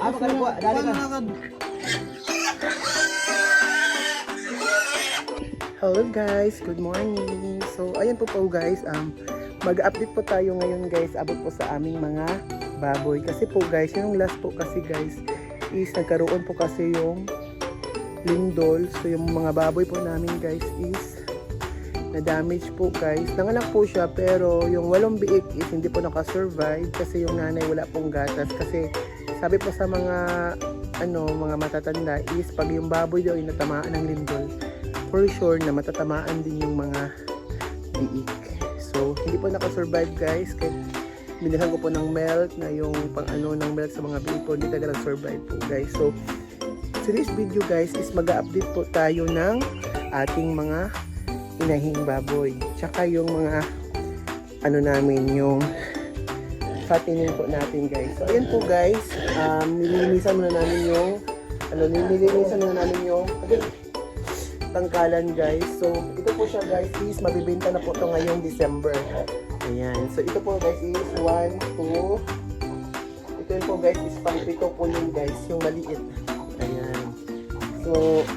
Hello guys, good morning. So ayan po guys, mag-update po tayo ngayon guys abot po sa aming mga baboy. Kasi po guys, yung last po kasi guys is nagkaroon po kasi yung lindol. So yung mga baboy po namin guys is na-damage po guys. Nanganak po siya pero yung 8 biik is hindi po nakasurvive kasi yung nanay wala pong gatas. Kasi sabi po sa mga mga matatanda is pag yung baboy daw ay natamaan ng lindol, for sure na matatamaan din yung mga biik. So hindi po nakasurvive guys. Kaya binigyan ko po ng milk na yung ng milk sa mga biik po, hindi talaga nag-survive po guys. So today's video guys is mag-update po tayo ng ating mga inahing baboy. Tsaka yung mga namin yung fattening po natin guys. So ayan po guys, nililinisan muna namin yung tangkalan guys. So ito po siya guys is mabibenta na po to ngayong December. Ayan. So ito po guys is 1, 2. Ito yun po guys is pang 3 po yun guys, yung maliit. Ayan. So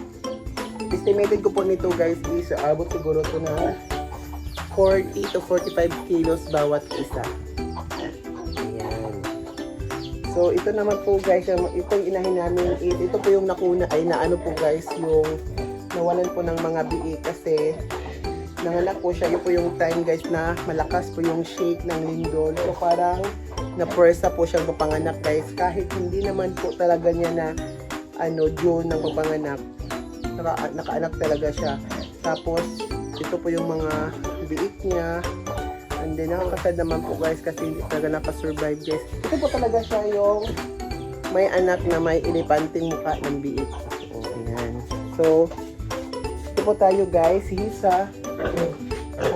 estimated ko po nito guys is abot siguro to na 40 to 45 kilos bawat isa. Ayan. So ito naman po guys, itong inahin namin is, ito po yung nakuna ay naano po guys, yung nawalan po ng mga biik kasi nanganak po siya. Yun po yung time guys na malakas po yung shake ng lindol. So parang na-pwersa po siyang mapanganak guys. Kahit hindi naman po talaga niya na June ng mapanganak. Nakaanak talaga siya. Tapos ito po yung mga biik niya. And then nakakasad naman po guys kasi hindi talaga nakasurvive guys. Ito po talaga siya yung may anak na may ilipanting mukha ng biik. Ayan. So ito po tayo guys. Hisa.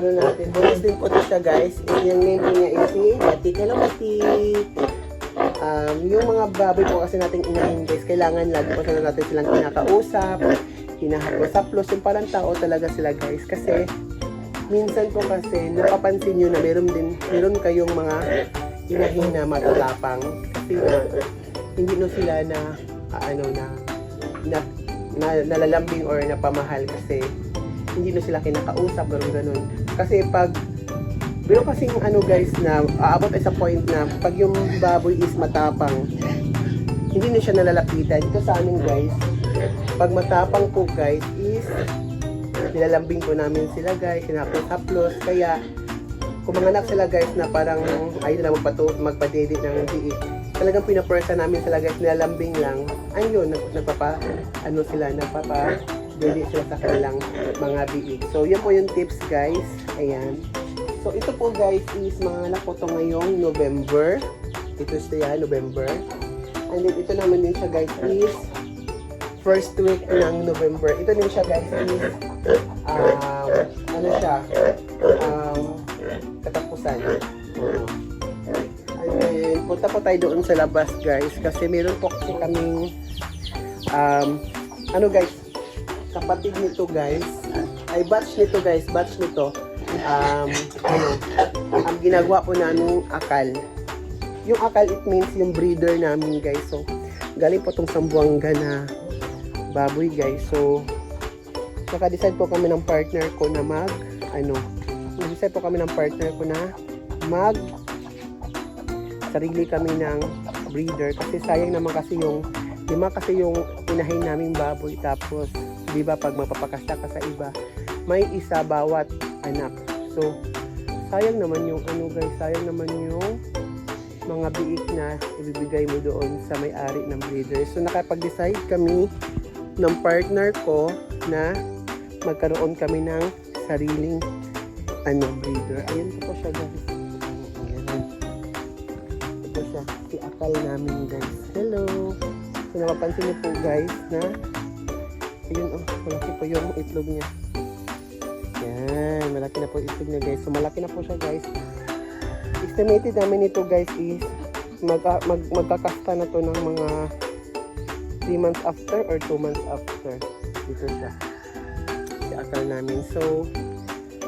Natin. Bonus din po ito siya guys. Yung name niya is si Batik. Hello Batik. Yung mga baboy po kasi nating inahin guys, kailangan lagi po natin silang kinakausap, hinahaplos. Yung parang tao talaga sila guys. Kasi minsan po kasi napapansin nyo na meron kayong mga inahin na matatapang. Kasi hindi no sila nalalambing or napamahal kasi hindi na sila kinakausap, ganun. Kasi pero kasing guys na aabot ay sa point na pag yung baboy is matapang, hindi na siya nalalapitan. Dito sa amin guys, pag matapang po guys is nilalambing po namin sila guys, hinaplos-haplos. Kaya kung manganak sila guys na parang ayaw na magpadedit ng biik, talagang pinapwersa namin sila guys, nilalambing lang. Ayun, nagpapa-dedit sila sa kanilang mga biik. So yun po yung tips guys. Ayan. So ito po guys is manganak po ito ngayong November. Ito siya, November. And then ito naman din siya guys is first week ng November. Ito din siya guys is katapusan. And then punta po tayo doon sa labas guys kasi meron po kasi kaming guys, kapatid nito guys, ay batch nito ang ginagawa po namin akal. Yung akal, it means yung breeder namin guys. So galing po tong Sambuanga na baboy guys. So naka-decide po kami ng partner ko na sarili kami ng breeder kasi sayang naman kasi yung inahin naming baboy. Tapos di ba pag mapapakasta ka sa iba, may isa bawat anak. So sayang naman yung sayang naman yung mga biik na ibibigay mo doon sa may-ari ng breeder. So nakapag-decide kami ng partner ko na magkaroon kami ng sariling breeder. Ayan po siya guys. Ayan. Ito siya, si akal namin guys. Hello. So napapansin niyo po guys na ayun malaki po yung itlog niya. Yan, malaki na po yung itlog niya guys. So malaki na po siya guys. Estimated namin ito guys is magkakasta na to ng mga 3 months after or 2 months after. Dito siya. Si akal namin. So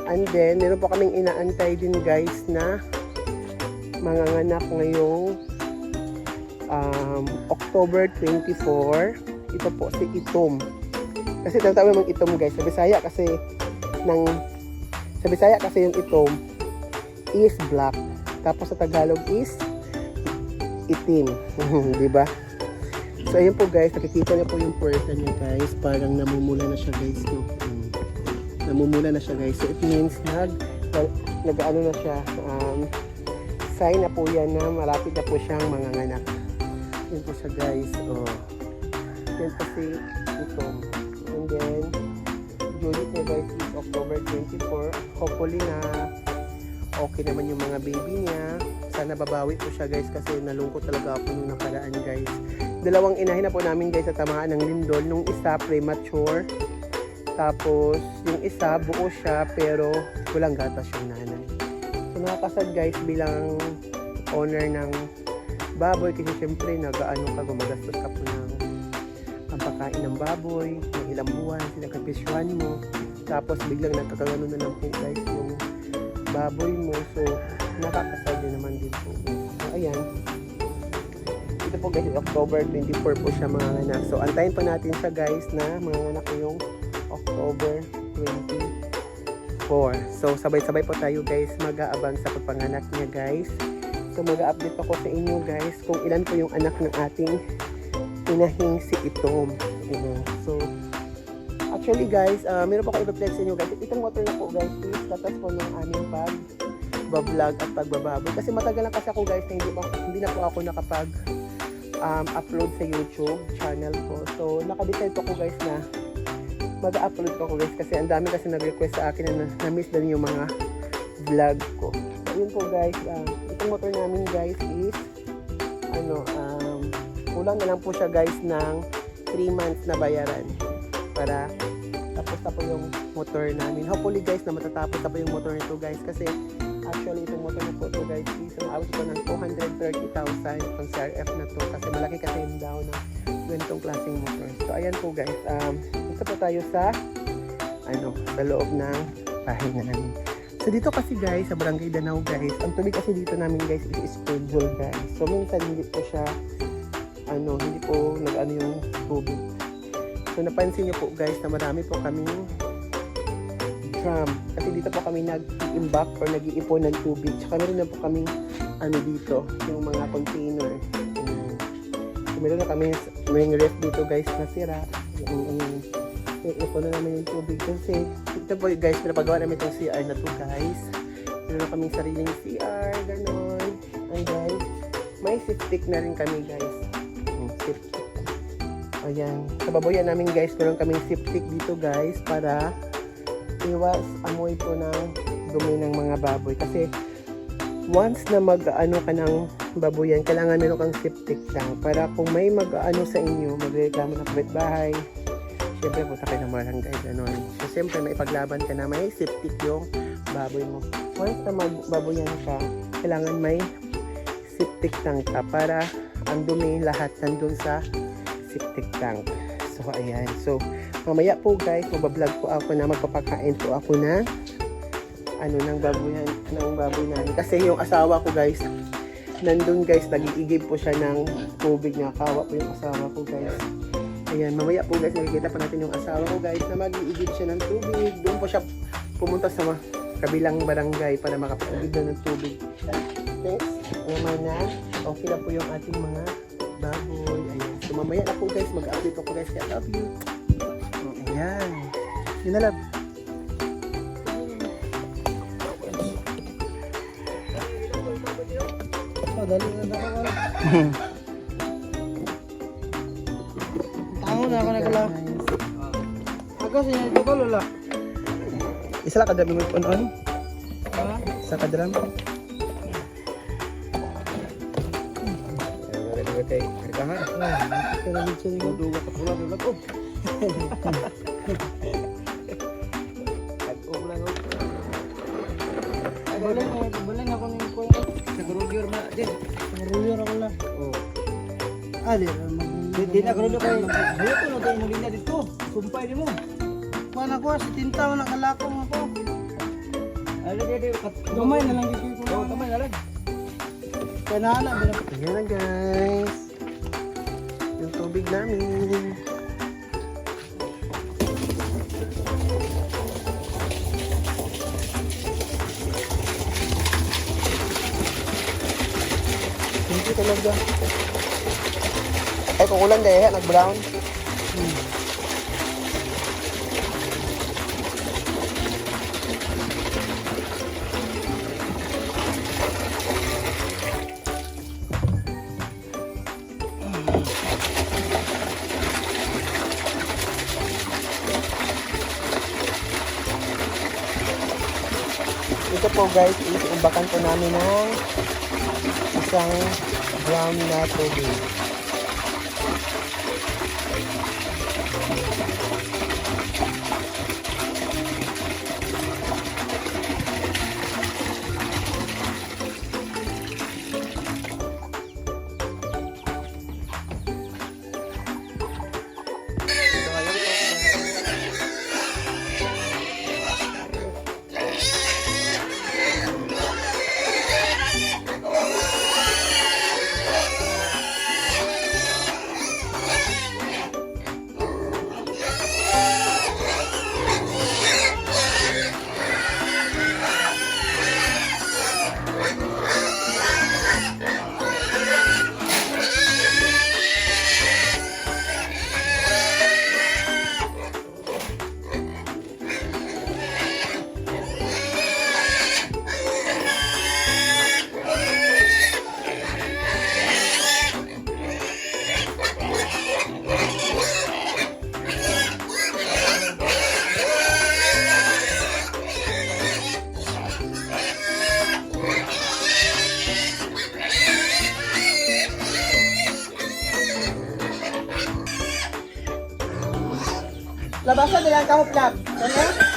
and then meron po kaming inaantay din guys na manganganak ngayong October 24. Ito po si Itom. Kasi tinatawag mong Itom guys. Sa Bisaya kasi yung Itom is black. Tapos sa Tagalog is itim. Di ba? So ayun po guys, nakikita niyo po yung person niya guys. Parang namumula na siya guys. No? Namumula na siya guys. So it means nag-ano na siya. Sign na po yan na malapit na po siyang manganganak. Yun po siya guys. Oh. Yun po si Itom. And then due date niya guys is October 24. Hopefully na okay naman yung mga baby niya. Sana babawi po siya guys kasi nalungkot talaga ako nung nakaraan guys. Dalawang inahin na po namin guys sa tamaan ng lindol. Nung isa premature. Tapos yung isa buo siya pero walang gatas yung nanay. So nakakasad guys bilang owner ng baboy kasi syempre nag-ano ka, gumagastos ka po ng pampakain ng baboy, ng ilang buwan, sinagapisyuhan mo. Tapos biglang nagkakagano na lang po guys yung baboy mo. So nakakasad din naman din po. So ayan. Ito po guys, October 24 po siya mga anak. So antayin pa natin siya guys na mga anak ko yung October 24. So sabay-sabay po tayo guys mag-aabang sa pagpanganak niya guys. So mag-update ako sa inyo guys kung ilan po yung anak ng ating inahing si Itom. So actually guys, meron po kayo i-reflect sa inyo guys. Itong water na po guys is tatas po ng aming pag-vlog at pagbababoy. Kasi matagal lang kasi ako guys na hindi na po ako nakapag upload sa YouTube channel ko. So nakadecide po ako guys na mag-upload ko guys kasi ang dami kasi nag-request sa akin na na-miss din yung mga vlog ko. So yun po guys, itong motor namin guys is kulang na lang po siya guys ng 3 months na bayaran para tapos na po yung motor namin. Hopefully guys na matatapos na po yung motor nito guys kasi actually itong motor na po ito guys is out ko ng 230,000 itong CRF na to kasi malaki kasi yung down ng ganitong klaseng motor. So ayan po guys, isa po tayo sa sa loob ng bahay namin. So dito kasi guys sa Barangay Danau guys, ang tubig kasi dito namin guys is schedule guys. So minsan hindi po siya hindi po nag-ano yung tubig. So napansin niyo po guys na marami po kaming drum. Kasi dito po kami nag-imbak or nag-iipon ng tubig. Tsaka meron na po kaming dito, yung mga container. So meron na kami may ref dito guys na sira. Ipon na namin yung tubig. Kasi ito po guys, pinapagawa namin itong CR na to guys. Meron na kaming sariling CR, ganon. And guys, may septic na rin kami guys. Septic. Ayan. Sa baboyan namin guys, meron kaming septic dito guys para iwas amoy po ng dumi ng mga baboy. Kasi once na mag-ano ka ng baboyan, kailangan meron kang septic tank para kung may mag-ano sa inyo, magreklamo ng kapitbahay, syempre punta kayo ng barangay, gano'n. So syempre may paglaban ka na may septic yung baboy mo. Once na magbaboyan ka, kailangan may septic tank ka para ang dumi lahat nandun sa septic tank. So ayan. So mamaya po guys, magbablog po ako na magpapakain po ako na ng baboy namin. Kasi yung asawa ko guys, nandun guys, nag-iigib po siya ng tubig niya. Kawa po yung asawa ko guys. Ayan, mamaya po guys, nakikita pa natin yung asawa ko guys na mag-iigib siya ng tubig. Doon po siya pumunta sa kabilang barangay para makapag-igib na ng tubig. Thanks. Naman na, okay na po yung ating mga baboy. Ayan. So mamaya na po guys, mag-update ako guys. I love you. Ayan. Yun na lang. Dali na ako. Tango na ako nagala. Agos niya dito lola. Isa lang kadram mo on. Ha? Isa kadram. Kay hargahan. Pero dito ni Duga ka pula dula ko. Baleng ako ning ko. Nagrugyur na din. Ruyo ra ko la. Oh. Ali, di na grulo kay. Hayo ko no tayo mo linya dito. Sumpay di mo. Mana ko si tinta na kalakong ako. Ali di gamay na lang dito ko. Oh, kamay na lang. Kanana Ayan na guys. tubig namin. Hindi talaga. Ay, kukulan dahil nag-brown. Ito po guys, iumbakan po namin ng isang brown na tubig. Labasan nila ang kahuplap. Ano?